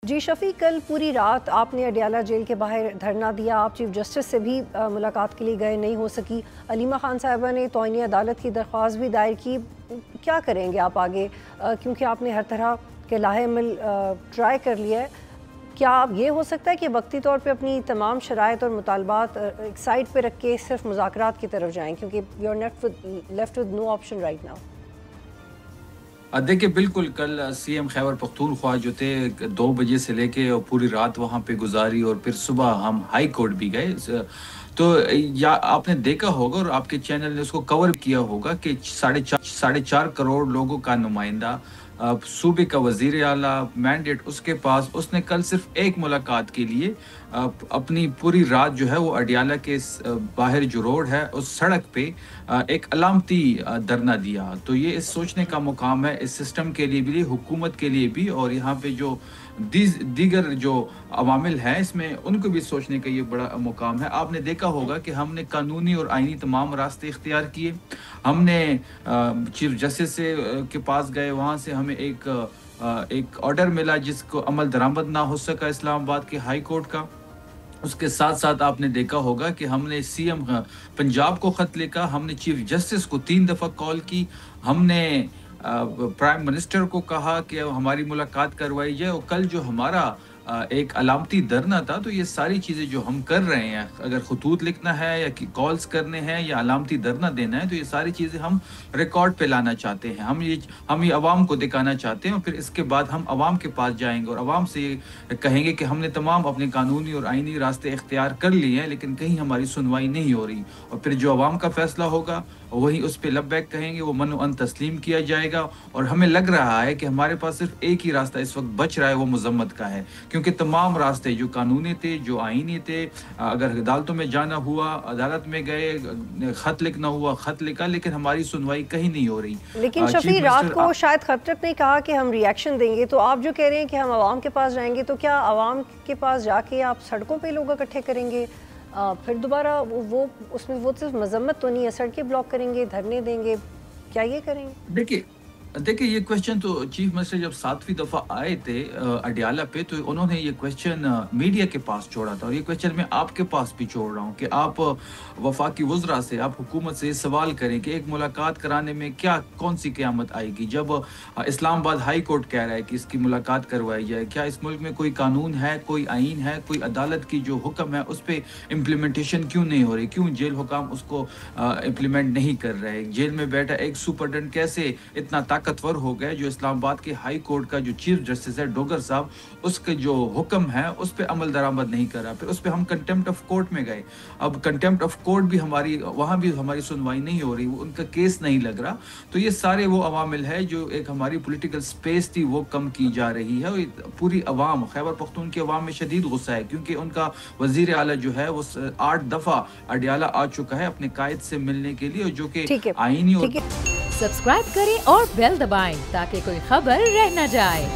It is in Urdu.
جی شفیع، کل پوری رات آپ نے اڈیالہ جیل کے باہر دھرنا دیا، آپ چیف جسٹس سے بھی ملاقات کے لیے گئے نہیں ہو سکی، علیمہ خان صاحبہ نے توہین عدالت کی درخواست بھی دائر کی، کیا کریں گے آپ آگے؟ کیونکہ آپ نے ہر طرح کے لاہے عمل ٹرائی کر لیا ہے، کیا یہ ہو سکتا ہے کہ وقتی طور پہ اپنی تمام شرائط اور مطالبات ایک سائڈ پہ رکھ کے صرف مذاکرات کی طرف جائیں، کیونکہ you are left with no option right now? دیکھیں بالکل کل سی ایم خیبر پختونخوا جو تھے 2 بجے سے لے کے اور پوری رات وہاں پہ گزاری، اور پھر صبح ہم ہائی کورٹ بھی گئے. تو یا آپ نے دیکھا ہوگا اور آپ کے چینل نے اس کو کور کیا ہوگا کہ 4.5 کروڑ لوگوں کا نمائندہ، صوبے کا وزیر اعلیٰ مینڈیٹ اس کے پاس، اس نے کل صرف ایک ملاقات کے لیے اپنی پوری رات جو ہے وہ اڈیالہ کے باہر جو روڈ ہے اس سڑک پہ ایک علامتی دھرنا دیا. تو یہ اس سوچنے کا مقام ہے اس سسٹم کے لیے بھی، حکومت کے لیے بھی، اور یہاں پہ جو دیگر جو عوامل ہیں اس میں ان کو بھی سوچنے کا یہ بڑا مقام ہے. آپ نے دیکھا ہوگا کہ ہم نے قانونی اور آئینی تمام راستے اختیار کیے. ہم نے چیف جسٹس کے پاس گئے، وہاں سے ہمیں ایک آرڈر ملا جس کو عمل درآمد نہ ہو سکا اسلام آباد کے ہائی کورٹ کا. اس کے ساتھ ساتھ آپ نے دیکھا ہوگا کہ ہم نے سی ایم پنجاب کو خط لکھا، ہم نے چیف جسٹس کو 3 دفعہ کال کی، ہم نے پرائم منسٹر کو کہا کہ ہماری ملاقات کروائی جائے. اور کل جو ہمارا ایک علامتی دھرنا تھا، تو یہ ساری چیزیں جو ہم کر رہے ہیں، اگر خطوط لکھنا ہے یا کالز کرنے ہیں یا علامتی دھرنا دینا ہے، تو یہ ساری چیزیں ہم ریکارڈ پہ لانا چاہتے ہیں. ہم یہ عوام کو دکھانا چاہتے ہیں، اور پھر اس کے بعد ہم عوام کے پاس جائیں گے اور عوام سے یہ کہیں گے کہ ہم نے تمام اپنے قانونی اور آئینی راستے اختیار کر لیے ہیں، لیکن کہیں ہماری سنوائی نہیں ہو رہی. اور پھر جو عوام کا فیصلہ ہوگا وہی اس پہ لبیک کہیں گے، وہ من و عن تسلیم کیا جائے گا. اور ہمیں لگ رہا ہے کہ ہمارے پاس صرف ایک ہی راستہ اس وقت بچ رہا ہے، وہ مذمت کا ہے، کیونکہ تمام راستے جو قانونی تھے، جو آئینی تھے، اگر عدالتوں میں جانا ہوا عدالت میں گئے، خط لکھنا ہوا خط لکھا، لیکن ہماری سنوائی کہیں نہیں ہو رہی. لیکن شفیع، رات کو شاید خطرت نے کہا کہ ہم ریئیکشن دیں گے، تو آپ جو کہہ رہے ہیں کہ ہم عوام کے پاس جائیں گے، تو کیا عوام کے پاس جا کے آپ سڑکوں پہ لوگ اکٹھے کریں گے؟ پھر دوبارہ وہ اس میں وہ صرف مذمت تو نہیں ہے، سڑکیں بلاک کریں گے، دھرنے دیں گے، کیا یہ کریں گے؟ دیکھیں یہ کویسچن تو چیف منسٹر جب 7ویں دفعہ آئے تھے اڈیالہ پہ، تو انہوں نے یہ کویسچن میڈیا کے پاس چھوڑا تھا، اور یہ کویسچن میں آپ کے پاس بھی چھوڑ رہا ہوں کہ آپ وفاقی وزراء سے، آپ حکومت سے سوال کریں کہ ایک ملاقات کرانے میں کون سی قیامت آئے گی. جب اسلام آباد ہائی کورٹ کہہ رہا ہے کہ اس کی ملاقات کروائی جائے، کیا اس ملک میں کوئی قانون ہے، کوئی آئین ہے، کوئی عدالت کی جو حکم ہے اس پہ امپلیمنٹیشن کیوں نہیں ہو رہی؟ کیوں جیل حکام اس کو امپلیمنٹ نہیں کر رہے؟ جیل میں بیٹھا ایک سپرڈنٹ کیسے اتنا طاقتور ہو گئے جو اسلام آباد کے ہائی کورٹ کا جو چیف جسٹس ہے ڈوگر صاحب، اس کے جو حکم ہے اس پہ عمل درآمد نہیں کر رہا؟ پھر اس پہ ہم کنٹیمپٹ آف کورٹ میں گئے. اب کنٹیمپٹ آف کورٹ بھی وہاں بھی ہماری سنوائی نہیں ہو رہی، ان کا کیس نہیں لگ رہا. تو یہ سارے وہ عوامل ہے جو ایک ہماری پولیٹیکل سپیس تھی وہ کم کی جا رہی ہے. پوری عوام، خیبر پختون کی عوام میں شدید غصہ ہے، کیونکہ ان کا وزیر اعلیٰ جو ہے وہ 8 دفعہ اڈیالہ آ چکا ہے اپنے قائد سے ملنے کے لیے، جو کہ آئینی. اور سبسکرائب کریں اور بیل دبائیں تاکہ کوئی خبر رہ نہ جائے.